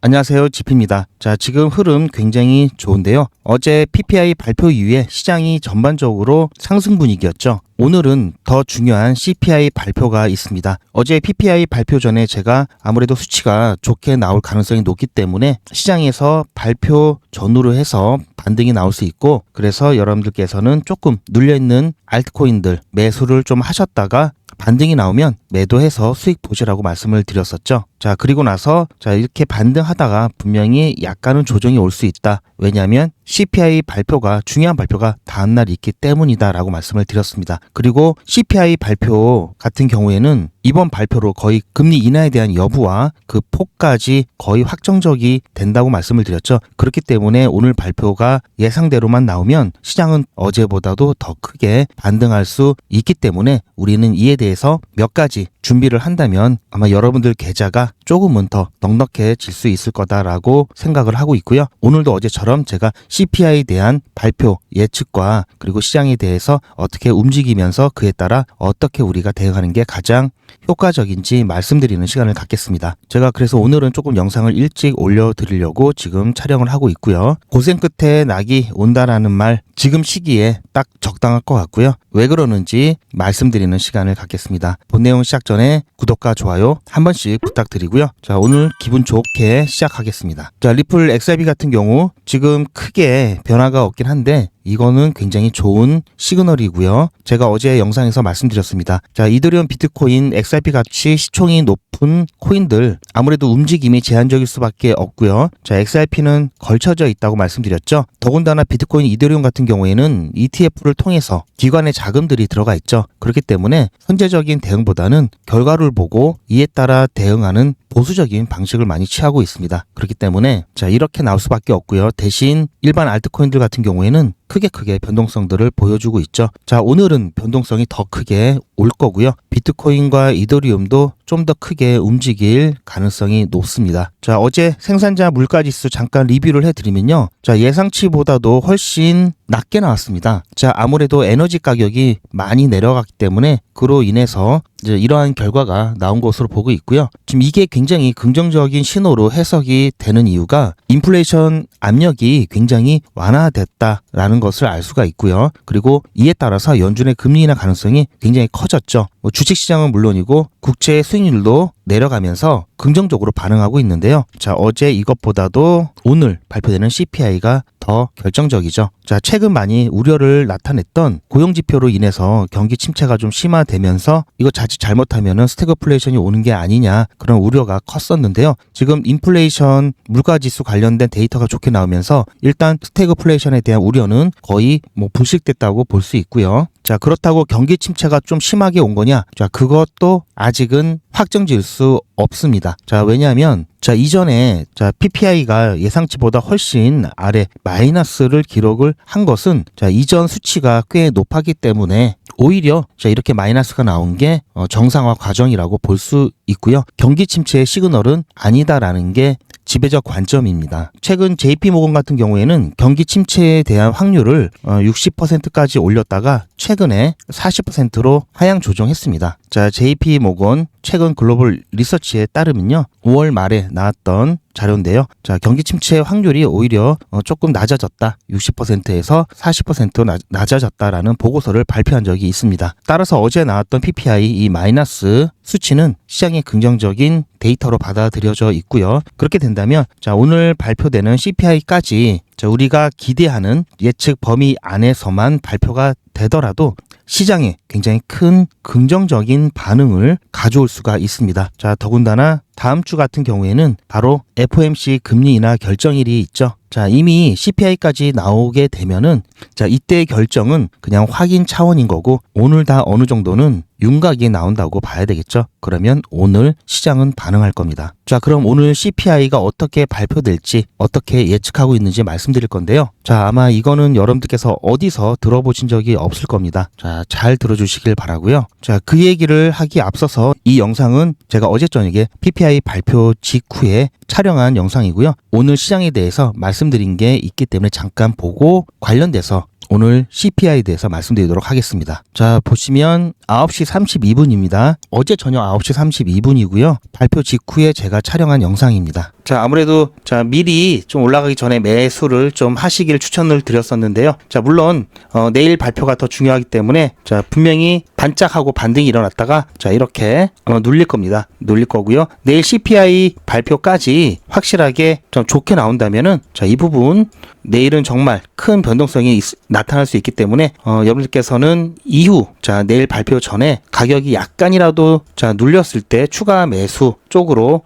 안녕하세요. 지피입니다. 자, 지금 흐름 굉장히 좋은데요. 어제 PPI 발표 이후에 시장이 전반적으로 상승 분위기였죠. 오늘은 더 중요한 CPI 발표가 있습니다. 어제 PPI 발표 전에 제가 아무래도 수치가 좋게 나올 가능성이 높기 때문에 시장에서 발표 전후로 해서 반등이 나올 수 있고, 그래서 여러분들께서는 조금 눌려있는 알트코인들 매수를 좀 하셨다가 반등이 나오면 매도해서 수익 보시라고 말씀을 드렸었죠. 자, 그리고 나서 이렇게 반등하다가 분명히 약간은 조정이 올 수 있다. 왜냐하면 CPI 발표가 중요한 발표가 다음날 있기 때문이다 라고 말씀을 드렸습니다. 그리고 CPI 발표 같은 경우에는 이번 발표로 거의 금리 인하에 대한 여부와 그 폭까지 거의 확정적이 된다고 말씀을 드렸죠. 그렇기 때문에 오늘 발표가 예상대로만 나오면 시장은 어제보다도 더 크게 반등할 수 있기 때문에 우리는 이에 대해서 몇 가지 준비를 한다면 아마 여러분들 계좌가 조금은 더 넉넉해질 수 있을 거다라고 생각을 하고 있고요. 오늘도 어제처럼 제가 CPI에 대한 발표 예측과 그리고 시장에 대해서 어떻게 움직이면서 그에 따라 어떻게 우리가 대응하는 게 가장 효과적인지 말씀드리는 시간을 갖겠습니다. 제가 그래서 오늘은 조금 영상을 일찍 올려드리려고 지금 촬영을 하고 있고요. 고생 끝에 낙이 온다라는 말 지금 시기에 딱 적당할 것 같고요. 왜 그러는지 말씀드리는 시간을 갖겠습니다. 본 내용 시작 전에 구독과 좋아요 한 번씩 부탁드리고요. 자, 오늘 기분 좋게 시작하겠습니다. 자, 리플 XRP 같은 경우 지금 크게 변화가 없긴 한데 이거는 굉장히 좋은 시그널이고요. 제가 어제 영상에서 말씀드렸습니다. 자, 이더리움, 비트코인, XRP 같이 시총이 높은 코인들 아무래도 움직임이 제한적일 수밖에 없고요. 자, XRP는 걸쳐져 있다고 말씀드렸죠. 더군다나 비트코인, 이더리움 같은 경우에는 ETF를 통해서 기관의 자금들이 들어가 있죠. 그렇기 때문에 선제적인 대응보다는 결과를 보고 이에 따라 대응하는 보수적인 방식을 많이 취하고 있습니다. 그렇기 때문에 자, 이렇게 나올 수밖에 없고요. 대신 일반 알트코인들 같은 경우에는 크게 변동성들을 보여주고 있죠. 자, 오늘은 변동성이 더 크게 올 거고요. 비트코인과 이더리움도 좀 더 크게 움직일 가능성이 높습니다. 자, 어제 생산자 물가지수 잠깐 리뷰를 해드리면요. 자, 예상치보다도 훨씬 낮게 나왔습니다. 자, 아무래도 에너지 가격이 많이 내려갔기 때문에 그로 인해서 이제 이러한 결과가 나온 것으로 보고 있고요. 지금 이게 굉장히 긍정적인 신호로 해석이 되는 이유가 인플레이션 압력이 굉장히 완화됐다라는 것을 알 수가 있고요. 그리고 이에 따라서 연준의 금리 인하 가능성이 굉장히 커졌죠. 주식시장은 물론이고 국채 수익률도 내려가면서 긍정적으로 반응하고 있는데요. 자, 어제 이것보다도 오늘 발표되는 CPI가 더 결정적이죠. 자, 최근 많이 우려를 나타냈던 고용지표로 인해서 경기 침체가 좀 심화되면서 이거 자칫 잘못하면은 스태그플레이션이 오는 게 아니냐 그런 우려가 컸었는데요. 지금 인플레이션 물가지수 관련된 데이터가 좋게 나오면서 일단 스태그플레이션에 대한 우려는 거의 불식됐다고 볼 수 있고요. 자, 그렇다고 경기 침체가 좀 심하게 온 거냐? 자, 그것도 아직은 확정질 수 없습니다. 자, 왜냐하면 이전에 PPI가 예상치보다 훨씬 아래 마이너스를 기록을 한 것은 이전 수치가 꽤 높았기 때문에 오히려 이렇게 마이너스가 나온 게 정상화 과정이라고 볼 수 있고요. 경기 침체의 시그널은 아니다라는 게 지배적 관점입니다. 최근 JP모건 같은 경우에는 경기 침체에 대한 확률을 60%까지 올렸다가 최근에 40%로 하향 조정했습니다. 자, JP모건 최근 글로벌 리서치에 따르면요. 5월 말에 나왔던 자료인데요. 자, 경기 침체 확률이 오히려 조금 낮아졌다. 60%에서 40% 낮아졌다라는 보고서를 발표한 적이 있습니다. 따라서 어제 나왔던 PPI 이 마이너스 수치는 시장의 긍정적인 데이터로 받아들여져 있고요. 그렇게 된다면 자, 오늘 발표되는 CPI까지 우리가 기대하는 예측 범위 안에서만 발표가 되더라도 시장에 굉장히 큰 긍정적인 반응을 가져올 수가 있습니다. 자, 더군다나 다음 주 같은 경우에는 바로 FOMC 금리 인하 결정일이 있죠. 자, 이미 CPI까지 나오게 되면은 이때 결정은 그냥 확인 차원인 거고 오늘 다 어느 정도는 윤곽이 나온다고 봐야 되겠죠. 그러면 오늘 시장은 반응할 겁니다. 자, 그럼 오늘 CPI가 어떻게 발표될지 어떻게 예측하고 있는지 말씀드릴 건데요. 자, 아마 이거는 여러분들께서 어디서 들어보신 적이 없을 겁니다. 자, 잘 들어주시길 바라고요. 자, 그 얘기를 하기 앞서서 이 영상은 제가 어제 저녁에 PPI 발표 직후에 촬영한 영상이고요. 오늘 시장에 대해서 말씀드린 게 있기 때문에 잠깐 보고 관련돼서 오늘 CPI에 대해서 말씀드리도록 하겠습니다. 자, 보시면 9시 32분입니다. 어제 저녁 9시 32분이고요. 발표 직후에 제가 촬영한 영상입니다. 자, 아무래도 미리 좀 올라가기 전에 매수를 좀 하시길 추천을 드렸었는데요. 자, 물론 내일 발표가 더 중요하기 때문에 분명히 반짝하고 반등이 일어났다가 이렇게 눌릴 겁니다. 눌릴 거고요. 내일 CPI 발표까지 확실하게 좀 좋게 나온다면은 이 부분 내일은 정말 큰 변동성이 나타날 수 있기 때문에 여러분들께서는 이후 내일 발표 전에 가격이 약간이라도 눌렸을 때 추가 매수 쪽으로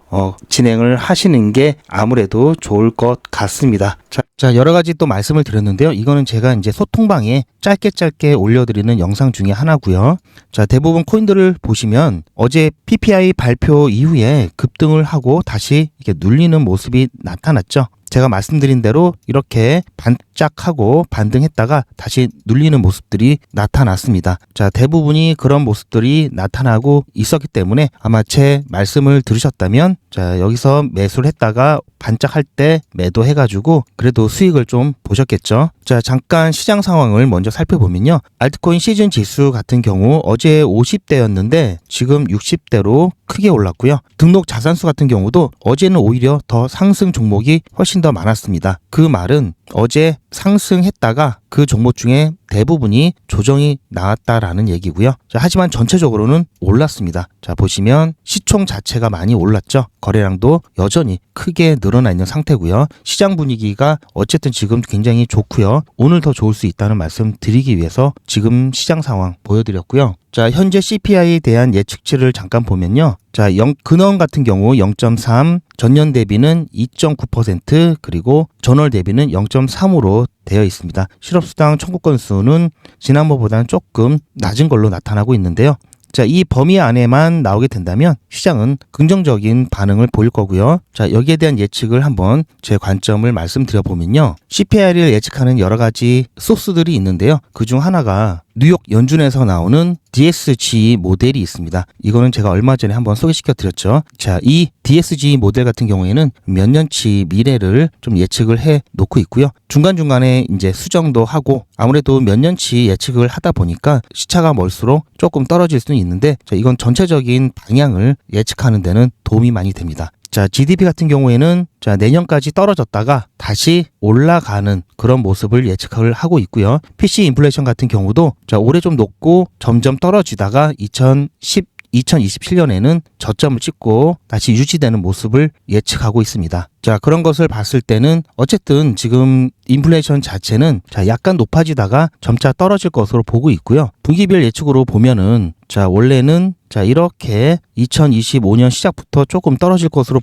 진행을 하시는 게 아무래도 좋을 것 같습니다. 자, 여러 가지 또 말씀을 드렸는데요. 이거는 제가 이제 소통방에 짧게 올려드리는 영상 중에 하나고요. 자, 대부분 코인들을 보시면 어제 PPI 발표 이후에 급등을 하고 다시 이렇게 눌리는 모습이 나타났죠. 제가 말씀드린 대로 이렇게 반짝하고 반등했다가 다시 눌리는 모습들이 나타났습니다. 자, 대부분이 그런 모습들이 나타나고 있었기 때문에 아마 제 말씀을 들으셨다면 여기서 매수를 했다가 반짝할 때 매도해가지고 그래도 수익을 좀 보셨겠죠. 자, 잠깐 시장 상황을 먼저 살펴보면요. 알트코인 시즌 지수 같은 경우 어제 50대였는데 지금 60대로 크게 올랐고요. 등록 자산수 같은 경우도 어제는 오히려 더 상승 종목이 훨씬 더 많았습니다. 그 말은 어제 상승했다가 그 종목 중에 대부분이 조정이 나왔다라는 얘기고요. 자, 하지만 전체적으로는 올랐습니다. 자, 보시면 시총 자체가 많이 올랐죠. 거래량도 여전히 크게 늘어나 있는 상태고요. 시장 분위기가 어쨌든 지금 굉장히 좋고요. 오늘 더 좋을 수 있다는 말씀 드리기 위해서 지금 시장 상황 보여드렸고요. 자, 현재 CPI에 대한 예측치를 잠깐 보면요. 자, 근원 같은 경우 0.3, 전년 대비는 2.9%, 그리고 전월 대비는 0.3으로 되어 있습니다. 실업수당 청구 건수는 지난번보다는 조금 낮은 걸로 나타나고 있는데요. 자, 이 범위 안에만 나오게 된다면 시장은 긍정적인 반응을 보일 거고요. 자, 여기에 대한 예측을 한번 제 관점을 말씀드려보면요. CPI를 예측하는 여러 가지 소스들이 있는데요. 그중 하나가 뉴욕 연준에서 나오는 DSG 모델이 있습니다. 이거는 제가 얼마 전에 한번 소개시켜 드렸죠. 자, 이 DSG 모델 같은 경우에는 몇 년치 미래를 좀 예측을 해 놓고 있고요. 중간중간에 이제 수정도 하고 아무래도 몇 년치 예측을 하다 보니까 시차가 멀수록 조금 떨어질 수는 있는데 이건 전체적인 방향을 예측하는 데는 도움이 많이 됩니다. 자, GDP 같은 경우에는 내년까지 떨어졌다가 다시 올라가는 그런 모습을 예측을 하고 있고요. PC 인플레이션 같은 경우도 올해 좀 높고 점점 떨어지다가 2027년에는 저점을 찍고 다시 유지되는 모습을 예측하고 있습니다. 자, 그런 것을 봤을 때는 어쨌든 지금 인플레이션 자체는 약간 높아지다가 점차 떨어질 것으로 보고 있고요. 분기별 예측으로 보면은 원래는 이렇게 2025년 시작부터 조금 떨어질 것으로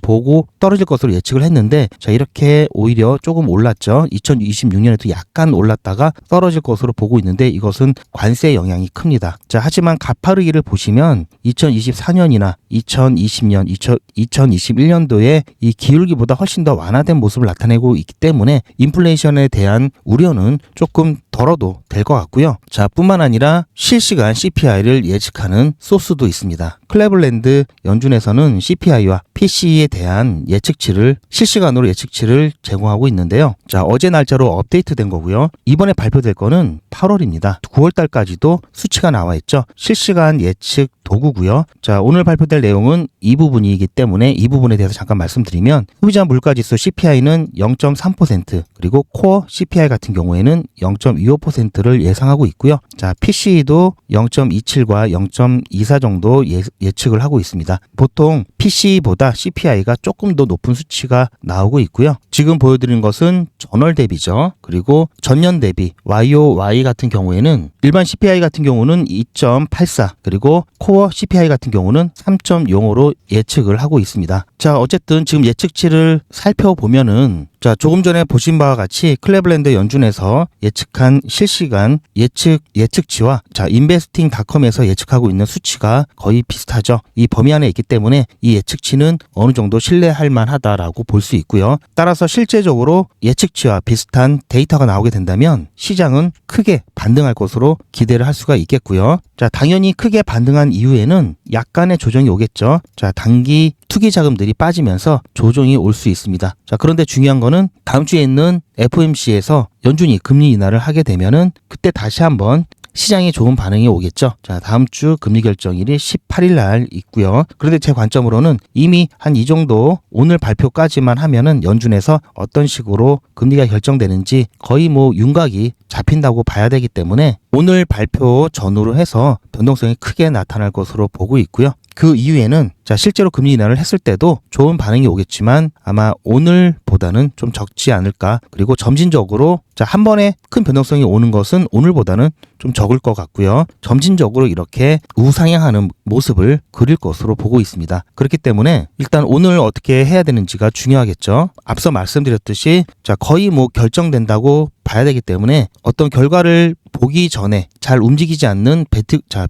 예측을 했는데 이렇게 오히려 조금 올랐죠. 2026년에도 약간 올랐다가 떨어질 것으로 보고 있는데 이것은 관세 영향이 큽니다. 자, 하지만 가파르기를 보시면 2024년이나 2020년, 2021년도에 이 기울기보다 훨씬 더 완화된 모습을 나타내고 있기 때문에 인플레이션에 대한 우려는 조금 덜어도 될 것 같고요. 자, 뿐만 아니라 실시간 CPI를 예측하는 소스도 있습니다. 클레블랜드 연준에서는 CPI와 PC에 대한 실시간으로 예측치를 제공하고 있는데요. 자, 어제 날짜로 업데이트된 거고요. 이번에 발표될 거는 8월입니다. 9월 달까지도 수치가 나와 있죠. 실시간 예측 도구고요. 자, 오늘 발표될 내용은 이 부분이기 때문에 이 부분에 대해서 잠깐 말씀드리면 소비자 물가지수 CPI는 0.3%, 그리고 코어 CPI 같은 경우에는 0.25%를 예상하고 있고요. 자, PC도 0.27과 0.24 정도 예측을 하고 있습니다. 보통 PC보다 CPI가 조금 더 높은 수치가 나오고 있고요. 지금 보여드린 것은 전월 대비죠. 그리고 전년 대비 YOY 같은 경우에는 일반 CPI 같은 경우는 2.84, 그리고 코어 CPI 같은 경우는 3.05로 예측을 하고 있습니다. 자, 어쨌든 지금 예측치를 살펴보면은 조금 전에 보신 바와 같이 클레블랜드 연준에서 예측한 실시간 예측치와 인베스팅닷컴에서 예측하고 있는 수치가 거의 비슷하죠. 이 범위 안에 있기 때문에 이 예측치는 어느 정도 신뢰할 만하다라고 볼 수 있고요. 따라서 실제적으로 예측치와 비슷한 데이터가 나오게 된다면 시장은 크게 반등할 것으로 기대를 할 수가 있겠고요. 자, 당연히 크게 반등한 이후에는 약간의 조정이 오겠죠. 자, 단기 투기 자금들이 빠지면서 조정이 올 수 있습니다. 자, 그런데 중요한 거는 다음 주에 있는 FOMC에서 연준이 금리 인하를 하게 되면은 그때 다시 한번 시장에 좋은 반응이 오겠죠. 자, 다음 주 금리 결정일이 18일 날 있고요. 그런데 제 관점으로는 이미 한 이 정도 오늘 발표까지만 하면은 연준에서 어떤 식으로 금리가 결정되는지 거의 뭐 윤곽이 잡힌다고 봐야 되기 때문에 오늘 발표 전후로 해서 변동성이 크게 나타날 것으로 보고 있고요. 그 이후에는 자, 실제로 금리 인하를 했을 때도 좋은 반응이 오겠지만 아마 오늘보다는 좀 적지 않을까. 그리고 점진적으로 자, 한 번에 큰 변동성이 오는 것은 오늘보다는 좀 적을 것 같고요. 점진적으로 이렇게 우상향하는 모습을 그릴 것으로 보고 있습니다. 그렇기 때문에 일단 오늘 어떻게 해야 되는지가 중요하겠죠. 앞서 말씀드렸듯이 자, 거의 뭐 결정된다고 봐야 되기 때문에 어떤 결과를 보기 전에 잘 움직이지 않는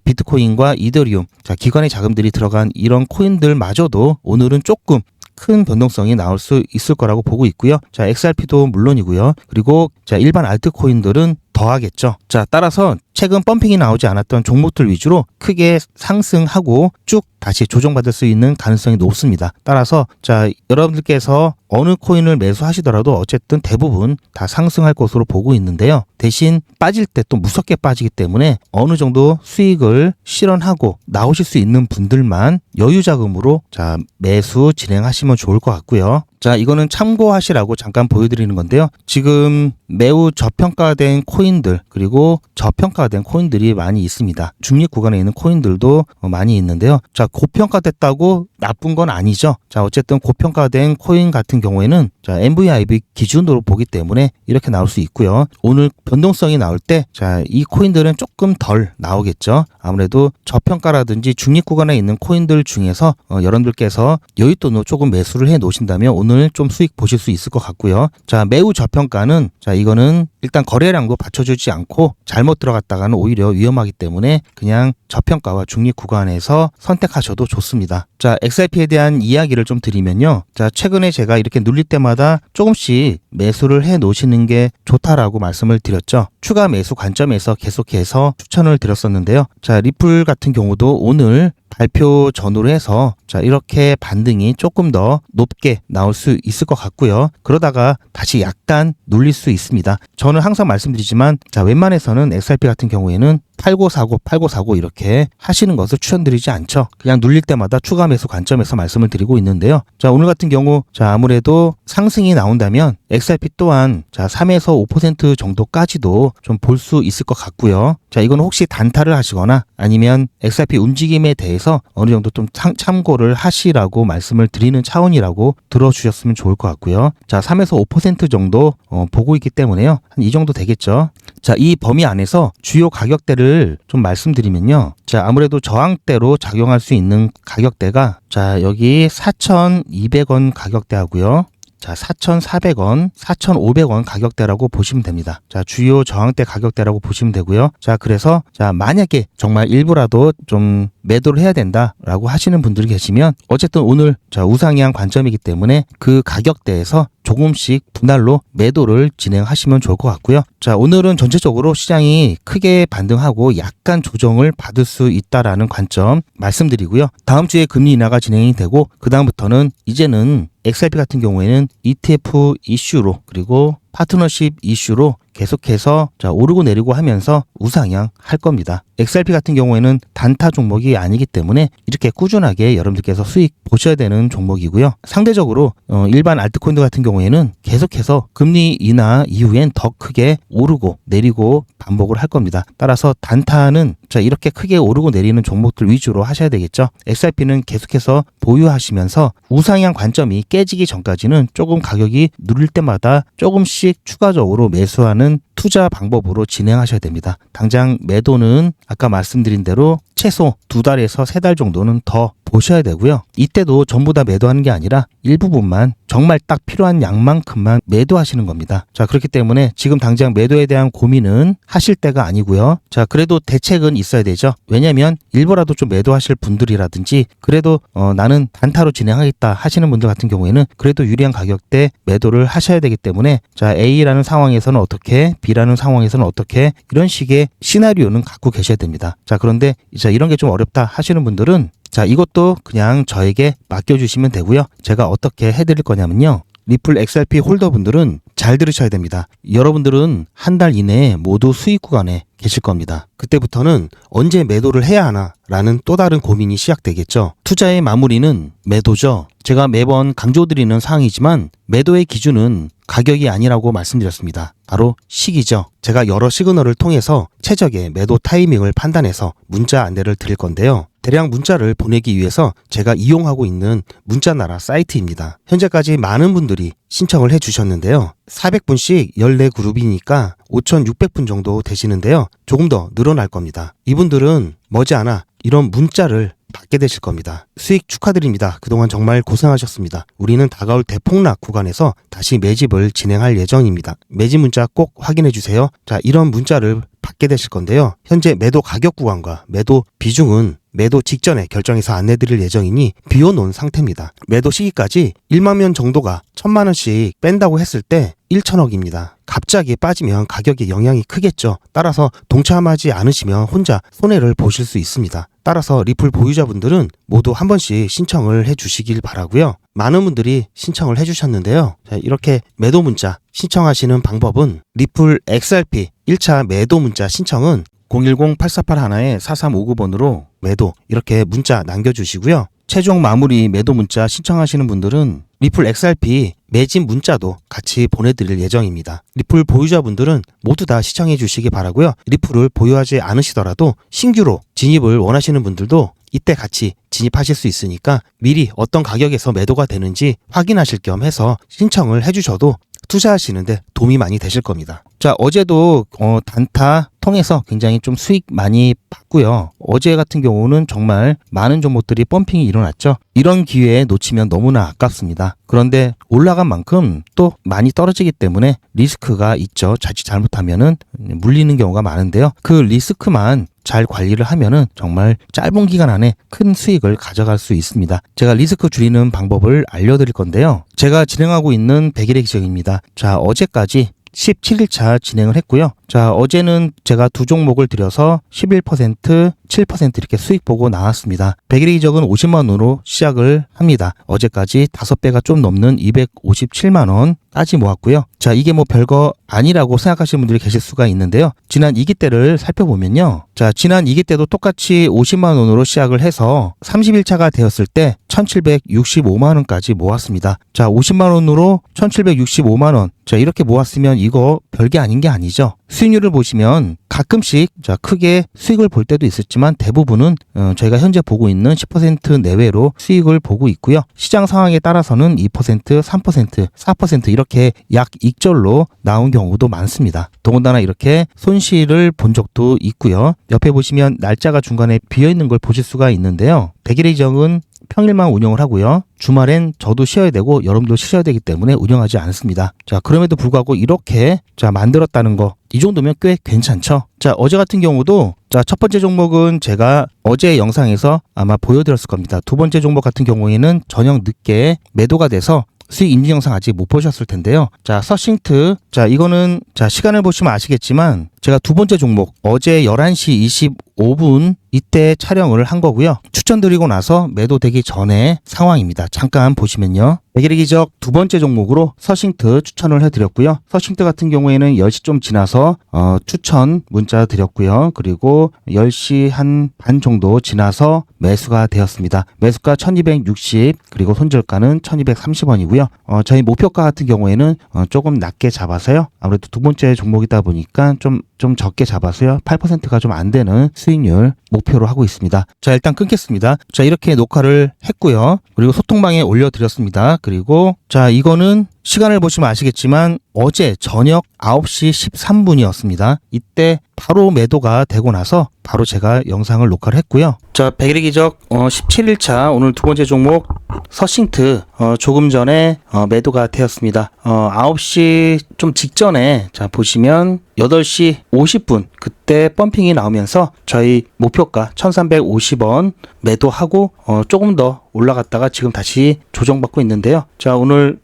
비트코인과 이더리움, 자, 기관의 자금들이 들어간 이런 코인들마저도 오늘은 조금 큰 변동성이 나올 수 있을 거라고 보고 있고요. 자, XRP도 물론이고요. 그리고 자, 일반 알트코인들은 더하겠죠. 자, 따라서 최근 펌핑이 나오지 않았던 종목들 위주로 크게 상승하고 쭉 다시 조정받을 수 있는 가능성이 높습니다. 따라서 자, 여러분들께서 어느 코인을 매수하시더라도 어쨌든 대부분 다 상승할 것으로 보고 있는데요. 대신 빠질 때 또 무섭게 빠지기 때문에 어느 정도 수익을 실현하고 나오실 수 있는 분들만 여유 자금으로 자, 매수 진행하시면 좋을 것 같고요. 자, 이거는 참고하시라고 잠깐 보여드리는 건데요. 지금 매우 저평가된 코인들 그리고 저평가된 코인들이 많이 있습니다. 중립 구간에 있는 코인들도 많이 있는데요. 자, 고평가됐다고 나쁜 건 아니죠. 자, 어쨌든 고평가된 코인 같은 경우에는 자, MVIB 기준으로 보기 때문에 이렇게 나올 수 있고요. 오늘 변동성이 나올 때 자, 이 코인들은 조금 덜 나오겠죠. 아무래도 저평가라든지 중립 구간에 있는 코인들 중에서 여러분들께서 여윳돈으로 조금 매수를 해 놓으신다면 오늘 좀 수익 보실 수 있을 것 같고요. 자, 매우 저평가는 자, 이거는 일단 거래량도 받쳐주지 않고 잘못 들어갔다가는 오히려 위험하기 때문에 그냥 저평가와 중립 구간에서 선택하셔도 좋습니다. 자, XRP에 대한 이야기를 좀 드리면요. 자, 최근에 제가 이렇게 눌릴 때마다 조금씩 매수를 해 놓으시는 게 좋다라고 말씀을 드렸죠. 추가 매수 관점에서 계속해서 추천을 드렸었는데요. 자, 리플 같은 경우도 오늘 발표 전후로 해서 자, 이렇게 반등이 조금 더 높게 나올 수 있을 것 같고요. 그러다가 다시 약간 눌릴 수 있습니다. 저는 항상 말씀드리지만 자, 웬만해서는 XRP 같은 경우에는 팔고 사고 이렇게 하시는 것을 추천드리지 않죠. 그냥 눌릴 때마다 추가 매수 관점에서 말씀을 드리고 있는데요. 자, 오늘 같은 경우 자, 아무래도 상승이 나온다면 XRP 또한 자, 3에서 5% 정도까지도 좀 볼 수 있을 것 같고요. 자, 이건 혹시 단타를 하시거나 아니면 XRP 움직임에 대해서 어느 정도 좀 참고를 하시라고 말씀을 드리는 차원이라고 들어주셨으면 좋을 것 같고요. 자, 3에서 5% 정도 보고 있기 때문에요. 한 이 정도 되겠죠. 자, 이 범위 안에서 주요 가격대를 좀 말씀드리면요. 자, 아무래도 저항대로 작용할 수 있는 가격대가 자, 여기 4,200원 가격대하고요. 자, 4,400원, 4,500원 가격대라고 보시면 됩니다. 자, 주요 저항대 가격대라고 보시면 되고요. 자, 그래서 자, 만약에 정말 일부라도 좀 매도를 해야 된다라고 하시는 분들이 계시면 어쨌든 오늘 자, 우상향 관점이기 때문에 그 가격대에서 조금씩 분할로 매도를 진행하시면 좋을 것 같고요. 자, 오늘은 전체적으로 시장이 크게 반등하고 약간 조정을 받을 수 있다라는 관점 말씀드리고요. 다음 주에 금리 인하가 진행이 되고 그다음부터는 이제는 XRP 같은 경우에는 ETF 이슈로 그리고 파트너십 이슈로 계속해서 자, 오르고 내리고 하면서 우상향 할 겁니다. XRP 같은 경우에는 단타 종목이 아니기 때문에 이렇게 꾸준하게 여러분들께서 수익 보셔야 되는 종목이고요. 상대적으로 일반 알트코인들 같은 경우에는 계속해서 금리 인하 이후엔 더 크게 오르고 내리고 반복을 할 겁니다. 따라서 단타는 자, 이렇게 크게 오르고 내리는 종목들 위주로 하셔야 되겠죠. XRP는 계속해서 보유하시면서 우상향 관점이 깨지기 전까지는 조금 가격이 누릴 때마다 조금씩 추가적으로 매수하는 투자 방법으로 진행하셔야 됩니다. 당장 매도는 아까 말씀드린 대로 최소 2달에서 3달 정도는 더 보셔야 되고요. 이때도 전부 다 매도하는 게 아니라 일부분만 정말 딱 필요한 양만큼만 매도하시는 겁니다. 자, 그렇기 때문에 지금 당장 매도에 대한 고민은 하실 때가 아니고요. 자, 그래도 대책은 있어야 되죠. 왜냐면 일부라도 좀 매도하실 분들이라든지 그래도 나는 단타로 진행하겠다 하시는 분들 같은 경우에는 그래도 유리한 가격대 매도를 하셔야 되기 때문에 자, A라는 상황에서는 어떻게, B라는 상황에서는 어떻게 이런 식의 시나리오는 갖고 계셔야 됩니다. 자, 그런데 자, 이런 게 좀 어렵다 하시는 분들은 자, 이것도 그냥 저에게 맡겨주시면 되고요. 제가 어떻게 해드릴 거냐면요. 리플 XRP 홀더분들은 잘 들으셔야 됩니다. 여러분들은 한 달 이내에 모두 수익 구간에 계실 겁니다. 그때부터는 언제 매도를 해야 하나 라는 또 다른 고민이 시작되겠죠. 투자의 마무리는 매도죠. 제가 매번 강조드리는 사항이지만 매도의 기준은 가격이 아니라고 말씀드렸습니다. 바로 시기죠. 제가 여러 시그널을 통해서 최적의 매도 타이밍을 판단해서 문자 안내를 드릴 건데요. 대량 문자를 보내기 위해서 제가 이용하고 있는 문자나라 사이트입니다. 현재까지 많은 분들이 신청을 해주셨는데요. 400분씩 14그룹이니까 5,600분 정도 되시는데요. 조금 더 늘어날 겁니다. 이분들은 머지않아 이런 문자를 받게 되실 겁니다. 수익 축하드립니다. 그동안 정말 고생하셨습니다. 우리는 다가올 대폭락 구간에서 다시 매집을 진행할 예정입니다. 매집 문자 꼭 확인해 주세요. 자, 이런 문자를 받게 되실 건데요. 현재 매도 가격 구간과 매도 비중은 매도 직전에 결정해서 안내드릴 예정이니 비워놓은 상태입니다. 매도 시기까지 1만 명 정도가 1,000만 원씩 뺀다고 했을 때 1,000억입니다. 갑자기 빠지면 가격에 영향이 크겠죠. 따라서 동참하지 않으시면 혼자 손해를 보실 수 있습니다. 따라서 리플 보유자분들은 모두 한 번씩 신청을 해주시길 바라고요. 많은 분들이 신청을 해주셨는데요. 자, 이렇게 매도 문자 신청하시는 방법은 리플 XRP 1차 매도 문자 신청은 010-8481-4359번으로 매도 이렇게 문자 남겨주시고요. 최종 마무리 매도 문자 신청하시는 분들은 리플 XRP 매집 문자도 같이 보내드릴 예정입니다. 리플 보유자분들은 모두 다 시청해 주시기 바라고요. 리플을 보유하지 않으시더라도 신규로 진입을 원하시는 분들도 이때 같이 진입하실 수 있으니까 미리 어떤 가격에서 매도가 되는지 확인하실 겸 해서 신청을 해주셔도 투자하시는데 도움이 많이 되실 겁니다. 자, 어제도 단타 통해서 굉장히 좀 수익 많이 봤고요. 어제 같은 경우는 정말 많은 종목들이 펌핑이 일어났죠. 이런 기회에 놓치면 너무나 아깝습니다. 그런데 올라간 만큼 또 많이 떨어지기 때문에 리스크가 있죠. 자칫 잘못하면은 물리는 경우가 많은데요. 그 리스크만 잘 관리를 하면은 정말 짧은 기간 안에 큰 수익을 가져갈 수 있습니다. 제가 리스크 줄이는 방법을 알려드릴 건데요. 제가 진행하고 있는 100일의 기적입니다. 자, 어제까지 17일차 진행을 했고요. 자, 어제는 제가 두 종목을 들여서 11%, 7% 이렇게 수익 보고 나왔습니다. 100일의 기적은 50만 원으로 시작을 합니다. 어제까지 5배가 좀 넘는 257만 원까지 모았고요. 자, 이게 뭐 별거 아니라고 생각하시는 분들이 계실 수가 있는데요. 지난 2기 때를 살펴보면요. 자, 지난 2기 때도 똑같이 50만 원으로 시작을 해서 30일차가 되었을 때 1765만 원까지 모았습니다. 자, 50만 원으로 1765만 원. 자, 이렇게 모았으면 이거 별게 아닌 게 아니죠. 수익률을 보시면 가끔씩 자 크게 수익을 볼 때도 있었지만 대부분은 저희가 현재 보고 있는 10% 내외로 수익을 보고 있고요. 시장 상황에 따라서는 2%, 3%, 4% 이렇게 약 익절로 나온 경우도 많습니다. 더군다나 이렇게 손실을 본 적도 있고요. 옆에 보시면 날짜가 중간에 비어있는 걸 보실 수가 있는데요. 100일의 기적은 평일만 운영을 하고요. 주말엔 저도 쉬어야 되고 여러분도 쉬어야 되기 때문에 운영하지 않습니다. 자, 그럼에도 불구하고 이렇게 자 만들었다는 거 이 정도면 꽤 괜찮죠. 자, 어제 같은 경우도 자, 첫 번째 종목은 제가 어제 영상에서 아마 보여드렸을 겁니다. 두 번째 종목 같은 경우에는 저녁 늦게 매도가 돼서 수익 인증 영상 아직 못 보셨을 텐데요. 자, 서싱트. 자, 이거는 자, 시간을 보시면 아시겠지만 제가 두 번째 종목 어제 11시 25분 이때 촬영을 한 거고요. 추천드리고 나서 매도되기 전에 상황입니다. 잠깐 보시면요. 100일의 기적 두 번째 종목으로 서싱트 추천을 해드렸고요. 서싱트 같은 경우에는 10시 좀 지나서 추천 문자 드렸고요. 그리고 10시 한 반 정도 지나서 매수가 되었습니다. 매수가 1260 그리고 손절가는 1230원이고요. 저희 목표가 같은 경우에는 조금 낮게 잡아서요. 아무래도 두 번째 종목이다 보니까 좀 적게 잡아서요. 8%가 좀 안 되는 수익률 목표로 하고 있습니다. 자, 일단 끊겠습니다. 자, 이렇게 녹화를 했고요. 그리고 소통방에 올려드렸습니다. 그리고 자, 이거는 시간을 보시면 아시겠지만 어제 저녁 9시 13분이었습니다. 이때 바로 매도가 되고 나서 바로 제가 영상을 녹화를 했고요. 자, 100일의 기적 17일차 오늘 두 번째 종목 서싱트 조금 전에 매도가 되었습니다. 9시 좀 직전에 자 보시면 8시 50분 그때 펌핑이 나오면서 저희 목표가 1350원 매도하고 조금 더 올라갔다가 지금 다시 조정받고 있는데요. 자, 오늘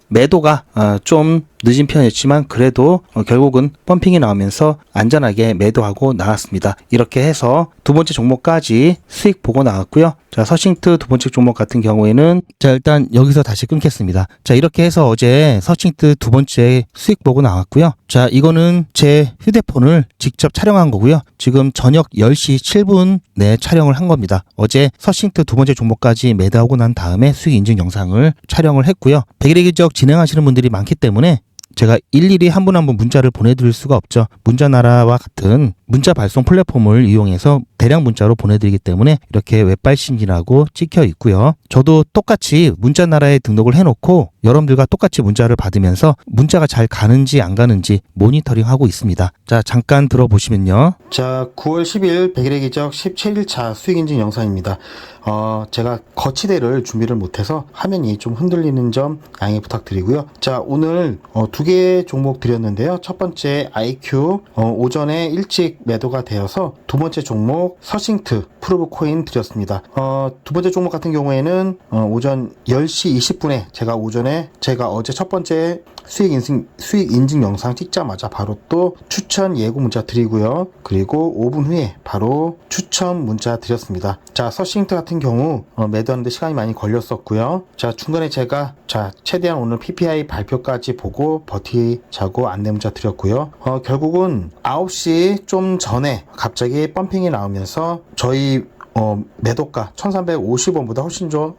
매도가 좀 늦은 편이었지만 그래도 결국은 펌핑이 나오면서 안전하게 매도하고 나왔습니다. 이렇게 해서 두 번째 종목까지 수익 보고 나왔고요. 자, 서싱트 두 번째 종목 같은 경우에는 자, 일단 여기서 다시 끊겠습니다. 자, 이렇게 해서 어제 서싱트 두 번째 수익 보고 나왔고요. 자, 이거는 제 휴대폰을 직접 촬영한 거고요. 지금 저녁 10시 7분에 촬영을 한 겁니다. 어제 서싱트 두 번째 종목까지 매도하고 난 다음에 수익 인증 영상을 촬영을 했고요. 백일의 기적 진행하시는 분들이 많기 때문에 제가 일일이 한 분 한 분 문자를 보내드릴 수가 없죠. 문자나라와 같은 문자 발송 플랫폼을 이용해서 대량 문자로 보내드리기 때문에 이렇게 웹발신이라고 찍혀 있고요. 저도 똑같이 문자나라에 등록을 해놓고 여러분들과 똑같이 문자를 받으면서 문자가 잘 가는지 안 가는지 모니터링하고 있습니다. 자, 잠깐 들어보시면요. 자, 9월 10일 백일의 기적 17일차 수익인증 영상입니다. 제가 거치대를 준비를 못해서 화면이 좀 흔들리는 점 양해 부탁드리고요. 자, 오늘 두 개 종목 드렸는데요. 첫 번째 IQ 오전에 일찍 매도가 되어서 두 번째 종목 서싱트 프로브 코인 드렸습니다. 두 번째 종목 같은 경우에는 오전 10시 20분에 제가 어제 첫 번째 수익 인증 영상 찍자마자 바로 또 추천 예고 문자 드리고요. 그리고 5분 후에 바로 추천 문자 드렸습니다. 자, 서싱트 같은 경우 매도하는데 시간이 많이 걸렸었고요. 자, 중간에 제가 최대한 오늘 PPI 발표까지 보고 버티자고 안내 문자 드렸고요. 결국은 9시 좀 전에 갑자기 펌핑이 나오면서 저희 매도가 1350원보다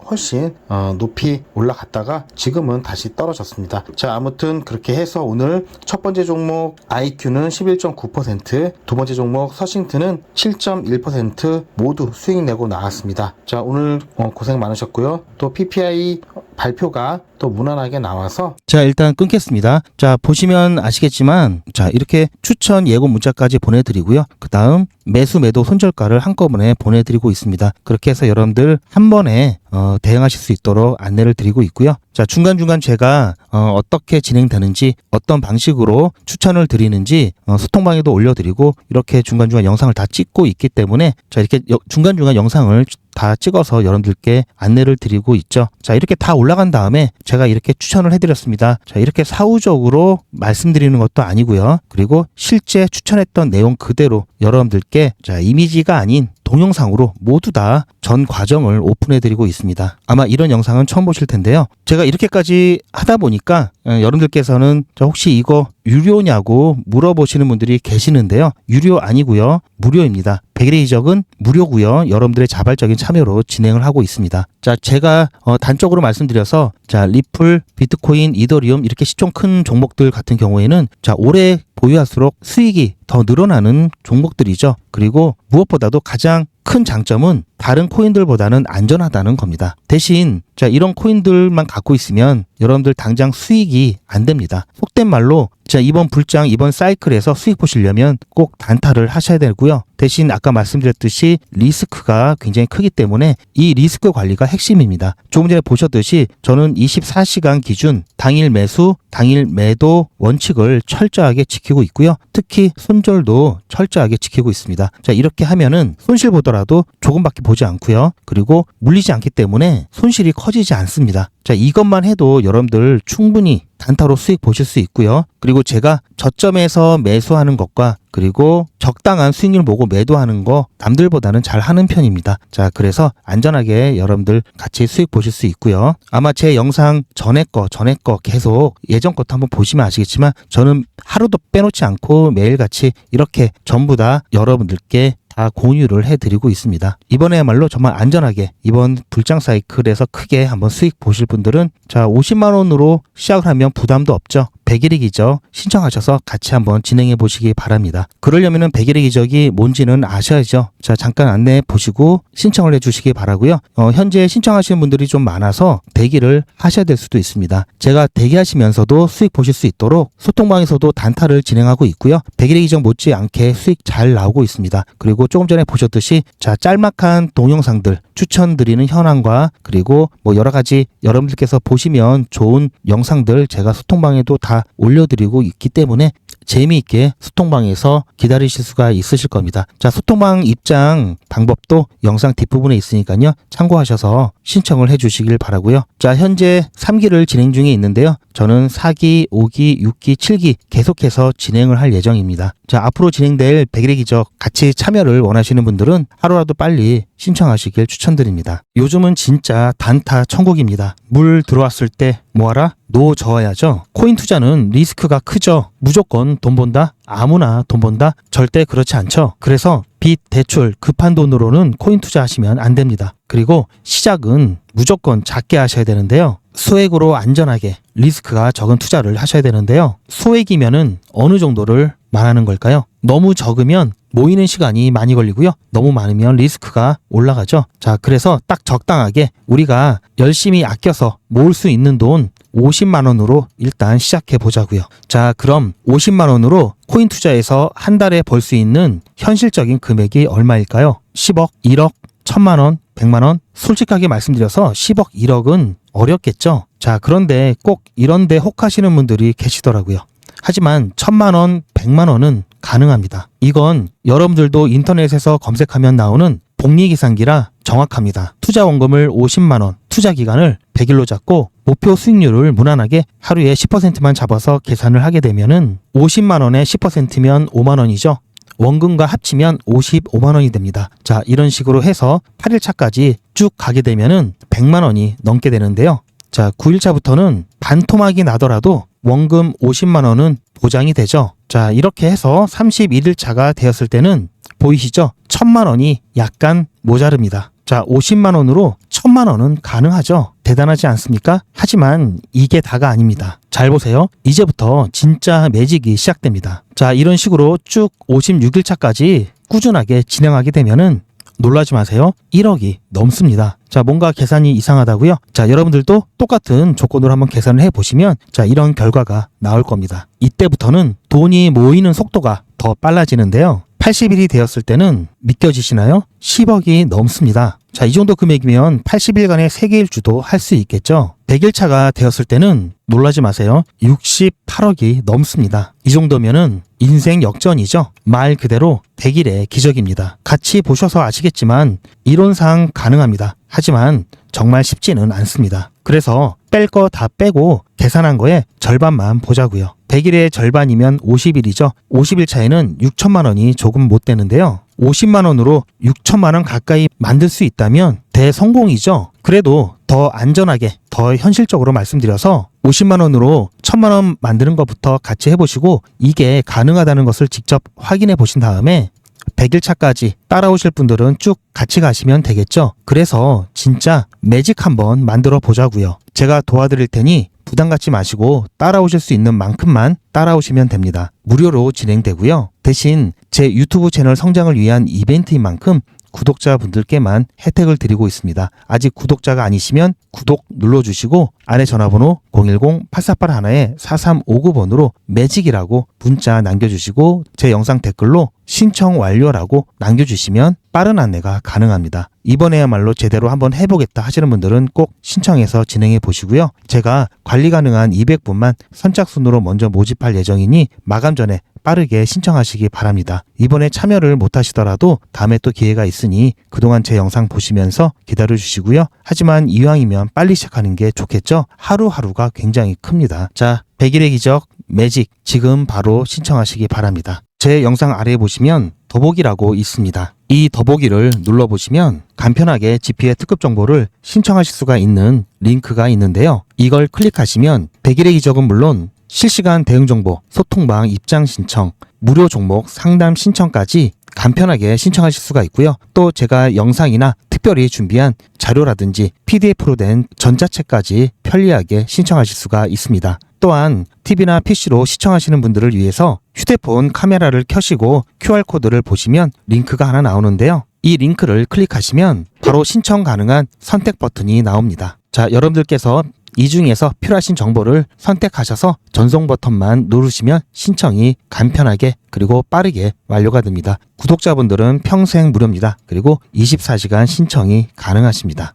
훨씬 높이 올라갔다가 지금은 다시 떨어졌습니다. 자, 아무튼 그렇게 해서 오늘 첫 번째 종목 IQ는 11.9%, 두 번째 종목 서싱트는 7.1% 모두 수익 내고 나왔습니다. 자, 오늘 고생 많으셨고요. 또 PPI 발표가 또 무난하게 나와서 자, 일단 끊겠습니다. 자, 보시면 아시겠지만 자, 이렇게 추천 예고 문자까지 보내드리고요. 그 다음 매수 매도 손절가를 한꺼번에 보내드리고 있습니다. 그렇게 해서 여러분들 한 번에 대응하실 수 있도록 안내를 드리고 있고요. 자, 중간중간 제가 어떻게 진행되는지 어떤 방식으로 추천을 드리는지 소통방에도 올려드리고 이렇게 중간중간 영상을 다 찍고 있기 때문에 자, 이렇게 중간중간 영상을 다 찍어서 여러분들께 안내를 드리고 있죠. 자, 이렇게 다 올라간 다음에 제가 이렇게 추천을 해드렸습니다. 자, 이렇게 사후적으로 말씀드리는 것도 아니고요. 그리고 실제 추천했던 내용 그대로 여러분들께 자, 이미지가 아닌 동영상으로 모두 다 전 과정을 오픈해드리고 있습니다. 아마 이런 영상은 처음 보실 텐데요. 제가 이렇게까지 하다 보니까 여러분들께서는 혹시 이거 유료냐고 물어보시는 분들이 계시는데요. 유료 아니고요. 무료입니다. 백일의 기적은 무료고요. 여러분들의 자발적인 참여로 진행을 하고 있습니다. 자, 제가 단적으로 말씀드려서 자, 리플, 비트코인, 이더리움 이렇게 시총 큰 종목들 같은 경우에는 자, 오래 보유할수록 수익이 더 늘어나는 종목들이죠. 그리고 무엇보다도 가장 큰 장점은 다른 코인들보다는 안전하다는 겁니다. 대신 자, 이런 코인들만 갖고 있으면 여러분들 당장 수익이 안 됩니다. 속된 말로 자, 이번 불장, 이번 사이클에서 수익 보시려면 꼭 단타를 하셔야 되고요. 대신 아까 말씀드렸듯이 리스크가 굉장히 크기 때문에 이 리스크 관리가 핵심입니다. 조금 전에 보셨듯이 저는 24시간 기준 당일 매수, 당일 매도 원칙을 철저하게 지키고 있고요. 특히 손절도 철저하게 지키고 있습니다. 자, 이렇게 하면은 손실 보더라도 조금밖에 보지 않고요. 그리고 물리지 않기 때문에 손실이 커지지 않습니다. 자, 이것만 해도 여러분들 충분히 단타로 수익 보실 수 있고요. 그리고 제가 저점에서 매수하는 것과 그리고 적당한 수익률 보고 매도하는 거 남들보다는 잘 하는 편입니다. 자, 그래서 안전하게 여러분들 같이 수익 보실 수 있고요. 아마 제 영상 전에 거 계속 예전 것도 한번 보시면 아시겠지만 저는 하루도 빼놓지 않고 매일같이 이렇게 전부 다 여러분들께 다 공유를 해드리고 있습니다. 이번에야말로 정말 안전하게 이번 불장 사이클에서 크게 한번 수익 보실 분들은 자, 50만 원으로 시작을 하면 부담도 없죠. 백일의 기적 신청하셔서 같이 한번 진행해 보시기 바랍니다. 그러려면은 백일의 기적이 뭔지는 아셔야죠. 자, 잠깐 안내해 보시고 신청을 해 주시기 바라고요. 현재 신청하시는 분들이 좀 많아서 대기를 하셔야 될 수도 있습니다. 제가 대기하시면서도 수익 보실 수 있도록 소통방에서도 단타를 진행하고 있고요. 백일의 기적 못지않게 수익 잘 나오고 있습니다. 그리고 조금 전에 보셨듯이 자, 짤막한 동영상들 추천드리는 현황과 그리고 뭐 여러 가지 여러분들께서 보시면 좋은 영상들 제가 소통방에도 다 올려드리고 있기 때문에 재미있게 소통방에서 기다리실 수가 있으실 겁니다. 자, 소통방 입장 방법도 영상 뒷부분에 있으니까요. 참고하셔서 신청을 해주시길 바라고요. 자, 현재 3기를 진행 중에 있는데요. 저는 4기, 5기, 6기, 7기 계속해서 진행을 할 예정입니다. 자, 앞으로 진행될 100일의 기적 같이 참여를 원하시는 분들은 하루라도 빨리 신청하시길 추천드립니다. 요즘은 진짜 단타 천국입니다. 물 들어왔을 때 뭐하라? 노 저어야죠. 코인 투자는 리스크가 크죠. 무조건 돈 번다? 아무나 돈 번다? 절대 그렇지 않죠. 그래서 빚, 대출, 급한 돈으로는 코인 투자하시면 안 됩니다. 그리고 시작은 무조건 작게 하셔야 되는데요. 소액으로 안전하게 리스크가 적은 투자를 하셔야 되는데요. 소액이면은 어느 정도를 말하는 걸까요? 너무 적으면 모이는 시간이 많이 걸리고요. 너무 많으면 리스크가 올라가죠. 자, 그래서 딱 적당하게 우리가 열심히 아껴서 모을 수 있는 돈 50만 원으로 일단 시작해 보자고요. 자, 그럼 50만 원으로 코인 투자에서 한 달에 벌 수 있는 현실적인 금액이 얼마일까요? 10억, 1억, 1000만 원, 100만 원? 솔직하게 말씀드려서 10억, 1억은 어렵겠죠. 자, 그런데 꼭 이런 데 혹하시는 분들이 계시더라고요. 하지만 1000만 원, 100만 원은 가능합니다. 이건 여러분들도 인터넷에서 검색하면 나오는 복리계산기라 정확합니다. 투자 원금을 50만 원, 투자 기간을 100일로 잡고 목표 수익률을 무난하게 하루에 10%만 잡아서 계산을 하게 되면은 50만 원에 10%면 5만 원이죠. 원금과 합치면 55만 원이 됩니다. 자, 이런 식으로 해서 8일차까지 쭉 가게 되면은 100만 원이 넘게 되는데요. 자, 9일차부터는 반토막이 나더라도 원금 50만 원은 보장이 되죠. 자, 이렇게 해서 31일차가 되었을 때는 보이시죠? 1000만 원이 약간 모자릅니다. 자, 50만 원으로 1000만 원은 가능하죠. 대단하지 않습니까? 하지만 이게 다가 아닙니다. 잘 보세요. 이제부터 진짜 매직이 시작됩니다. 자, 이런 식으로 쭉 56일차까지 꾸준하게 진행하게 되면은 놀라지 마세요. 1억이 넘습니다. 자, 뭔가 계산이 이상하다고요? 자, 여러분들도 똑같은 조건으로 한번 계산을 해보시면 자, 이런 결과가 나올 겁니다. 이때부터는 돈이 모이는 속도가 더 빨라지는데요. 80일이 되었을 때는 믿겨지시나요? 10억이 넘습니다. 자, 이 정도 금액이면 80일간의 세계일주도 할 수 있겠죠. 100일차가 되었을 때는 놀라지 마세요. 68억이 넘습니다. 이 정도면은 인생 역전이죠. 말 그대로 100일의 기적입니다. 같이 보셔서 아시겠지만 이론상 가능합니다. 하지만 정말 쉽지는 않습니다. 그래서 뺄 거 다 빼고 계산한 거에 절반만 보자고요. 100일의 절반이면 50일이죠. 50일 차에는 6천만 원이 조금 못 되는데요. 50만 원으로 6천만 원 가까이 만들 수 있다면 대성공이죠. 그래도 더 안전하게, 더 현실적으로 말씀드려서 50만 원으로 1000만 원 만드는 것부터 같이 해보시고 이게 가능하다는 것을 직접 확인해 보신 다음에 100일 차까지 따라오실 분들은 쭉 같이 가시면 되겠죠. 그래서 진짜 매직 한번 만들어 보자고요. 제가 도와드릴 테니 부담 갖지 마시고 따라오실 수 있는 만큼만 따라오시면 됩니다. 무료로 진행되고요. 대신 제 유튜브 채널 성장을 위한 이벤트인 만큼 구독자분들께만 혜택을 드리고 있습니다. 아직 구독자가 아니시면 구독 눌러주시고 아래 전화번호 010-8481-4359번으로 매직이라고 문자 남겨주시고 제 영상 댓글로 신청 완료라고 남겨주시면 빠른 안내가 가능합니다. 이번에야말로 제대로 한번 해보겠다 하시는 분들은 꼭 신청해서 진행해 보시고요. 제가 관리 가능한 200분만 선착순으로 먼저 모집할 예정이니 마감 전에 빠르게 신청하시기 바랍니다. 이번에 참여를 못하시더라도 다음에 또 기회가 있으니 그동안 제 영상 보시면서 기다려주시고요. 하지만 이왕이면 빨리 시작하는 게 좋겠죠? 하루하루가 굉장히 큽니다. 자, 100일의 기적 매직 지금 바로 신청하시기 바랍니다. 제 영상 아래에 보시면 더보기라고 있습니다. 이 더보기를 눌러보시면 간편하게 GP의 특급 정보를 신청하실 수가 있는 링크가 있는데요. 이걸 클릭하시면 100일의 기적은 물론 실시간 대응 정보, 소통방 입장 신청, 무료 종목 상담 신청까지 간편하게 신청하실 수가 있고요. 또 제가 영상이나 특별히 준비한 자료라든지 PDF로 된 전자책까지 편리하게 신청하실 수가 있습니다. 또한 TV나 PC로 시청하시는 분들을 위해서 휴대폰 카메라를 켜시고 QR코드를 보시면 링크가 하나 나오는데요. 이 링크를 클릭하시면 바로 신청 가능한 선택 버튼이 나옵니다. 자, 여러분들께서 이 중에서 필요하신 정보를 선택하셔서 전송 버튼만 누르시면 신청이 간편하게 그리고 빠르게 완료가 됩니다. 구독자분들은 평생 무료입니다. 그리고 24시간 신청이 가능하십니다.